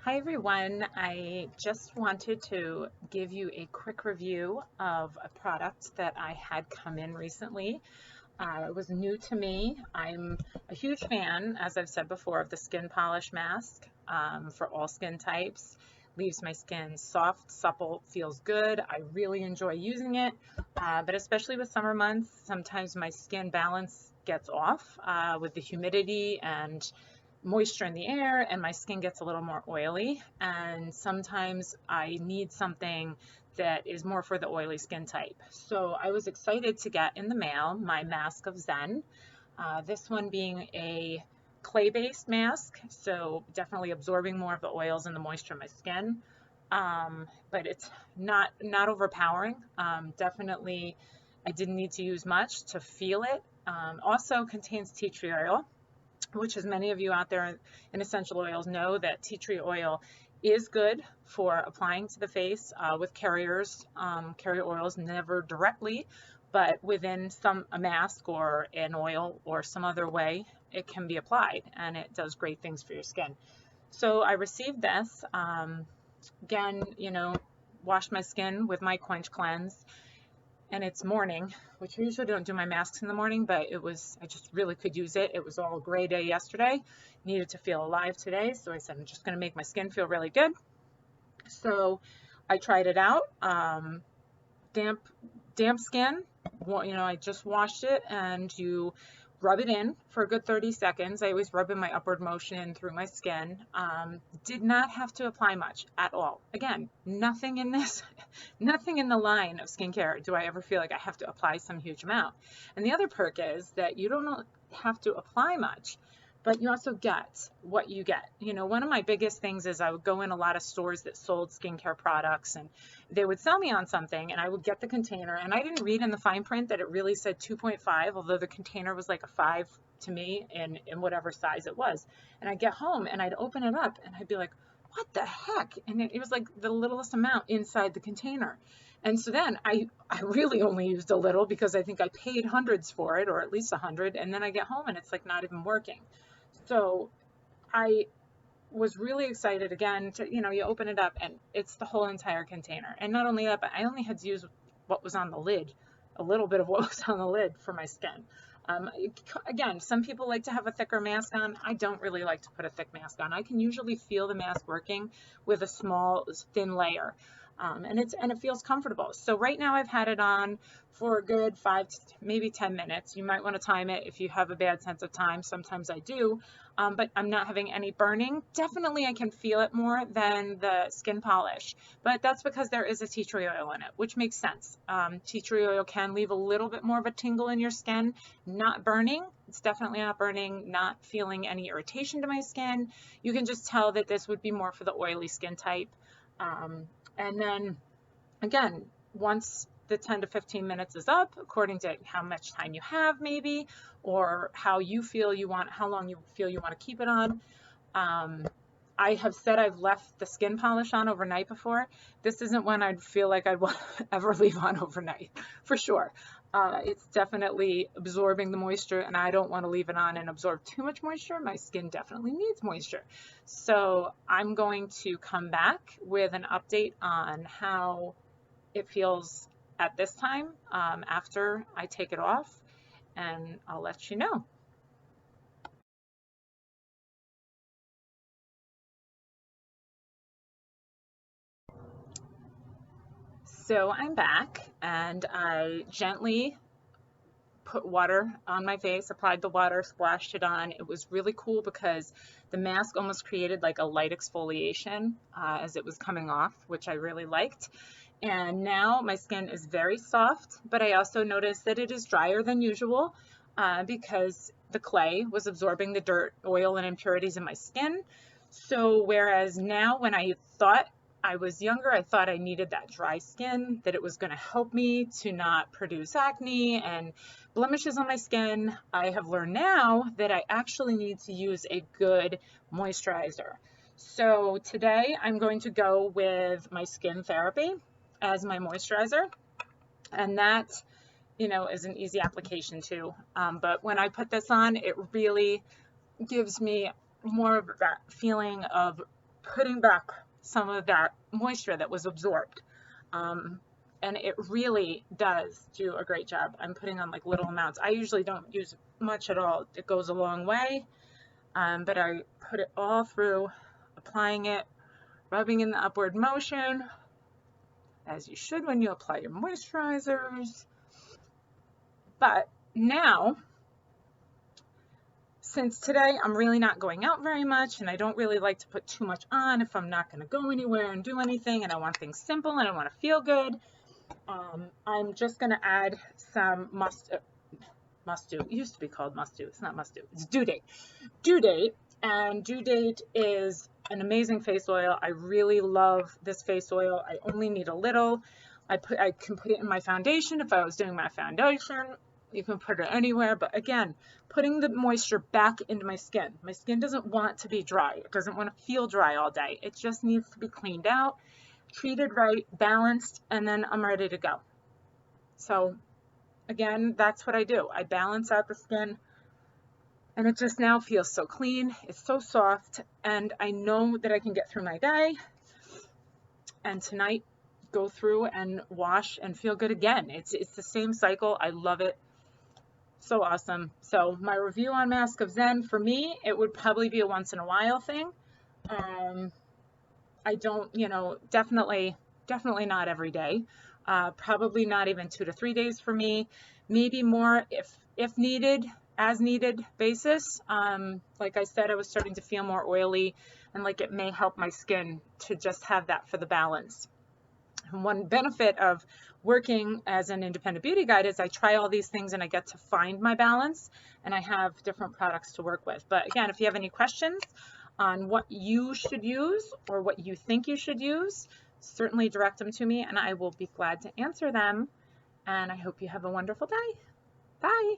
Hi everyone, I just wanted to give you a quick review of a product that I had come in recently. It was new to me. I'm a huge fan, as I've said before, of the skin polish mask for all skin types. Leaves my skin soft, supple, feels good. I really enjoy using it, but especially with summer months, sometimes my skin balance gets off with the humidity and moisture in the air, and my skin gets a little more oily, and sometimes I need something that is more for the oily skin type. So I was excited to get in the mail my Masque of Zen. This one being a clay-based mask, so definitely absorbing more of the oils and the moisture in my skin. But it's not overpowering. Definitely, I didn't need to use much to feel it. Also contains tea tree oil, which, as many of you out there in essential oils know, that tea tree oil is good for applying to the face with carriers. Carrier oils, never directly, but within a mask or an oil or some other way, it can be applied, and it does great things for your skin. So I received this. Again, washed my skin with my Quench Cleanse, and it's morning, which I usually don't do my masks in the morning, but I just really could use it. It was all a gray day yesterday, needed to feel alive today, so I said I'm just going to make my skin feel really good. So I tried it out. Damp skin, I just washed it, and you rub it in for a good 30 seconds. I always rub in my upward motion through my skin. Did not have to apply much at all. Again, nothing in this, nothing in the line of skincare do I ever feel like I have to apply some huge amount. And the other perk is that you don't have to apply much, but you also get what you get. One of my biggest things is I would go in a lot of stores that sold skincare products, and they would sell me on something, and I would get the container, and I didn't read in the fine print that it really said 2.5, although the container was like a 5 to me in whatever size it was. And I'd get home and I'd open it up and I'd be like, what the heck? And it was like the littlest amount inside the container. And so then I really only used a little because I think I paid hundreds for it, or at least 100, and then I get home and it's like not even working. So I was really excited again to, you open it up and it's the whole entire container. And not only that, but I only had to use what was on the lid, a little bit of what was on the lid for my skin. Again, some people like to have a thicker mask on. I don't really like to put a thick mask on. I can usually feel the mask working with a small, thin layer. And it feels comfortable. So right now I've had it on for a good 5 to maybe 10 minutes. You might want to time it if you have a bad sense of time. Sometimes I do, but I'm not having any burning. Definitely I can feel it more than the skin polish, but that's because there is a tea tree oil in it, which makes sense. Tea tree oil can leave a little bit more of a tingle in your skin, not burning. It's definitely not burning, not feeling any irritation to my skin. You can just tell that this would be more for the oily skin type. And then again, once the 10 to 15 minutes is up, according to how much time you have maybe, or how long you feel you want to keep it on. I have said I've left the skin polish on overnight before. This isn't one I'd feel like I'd want to ever leave on overnight, for sure. It's definitely absorbing the moisture, and I don't want to leave it on and absorb too much moisture. My skin definitely needs moisture. So I'm going to come back with an update on how it feels at this time after I take it off, and I'll let you know. So I'm back, and I gently put water on my face, applied the water, splashed it on. It was really cool because the mask almost created like a light exfoliation as it was coming off, which I really liked. And now my skin is very soft, but I also noticed that it is drier than usual because the clay was absorbing the dirt, oil, and impurities in my skin. So whereas now, when I thought I was younger, I thought I needed that dry skin, that it was going to help me to not produce acne and blemishes on my skin. I have learned now that I actually need to use a good moisturizer. So today I'm going to go with my Skin Therapy as my moisturizer, and that is an easy application too. But when I put this on, it really gives me more of that feeling of putting back some of that moisture that was absorbed. Um, and it really does do a great job. I'm putting on like little amounts. I usually don't use much at all. It goes a long way, but I put it all through, applying it, rubbing in the upward motion, as you should when you apply your moisturizers. But now, since today I'm really not going out very much and I don't really like to put too much on if I'm not going to go anywhere and do anything, and I want things simple and I want to feel good, I'm just going to add some must do. It used to be called must do. It's not must do. It's due date. Due date. And due date is an amazing face oil. I really love this face oil. I only need a little. I can put it in my foundation if I was doing my foundation. You can put it anywhere, but again, putting the moisture back into my skin. My skin doesn't want to be dry. It doesn't want to feel dry all day. It just needs to be cleaned out, treated right, balanced, and then I'm ready to go. So again, that's what I do. I balance out the skin, and it just now feels so clean. It's so soft, and I know that I can get through my day, and tonight go through and wash and feel good again. It's the same cycle. I love it. So awesome. So my review on Masque of Zen, for me, it would probably be a once in a while thing. I don't, definitely not every day. Probably not even 2 to 3 days for me. Maybe more if needed, as needed basis. Like I said, I was starting to feel more oily, and like it may help my skin to just have that for the balance. And one benefit of working as an independent beauty guide is I try all these things and I get to find my balance, and I have different products to work with. But again, if you have any questions on what you should use or what you think you should use, certainly direct them to me and I will be glad to answer them. And I hope you have a wonderful day. Bye.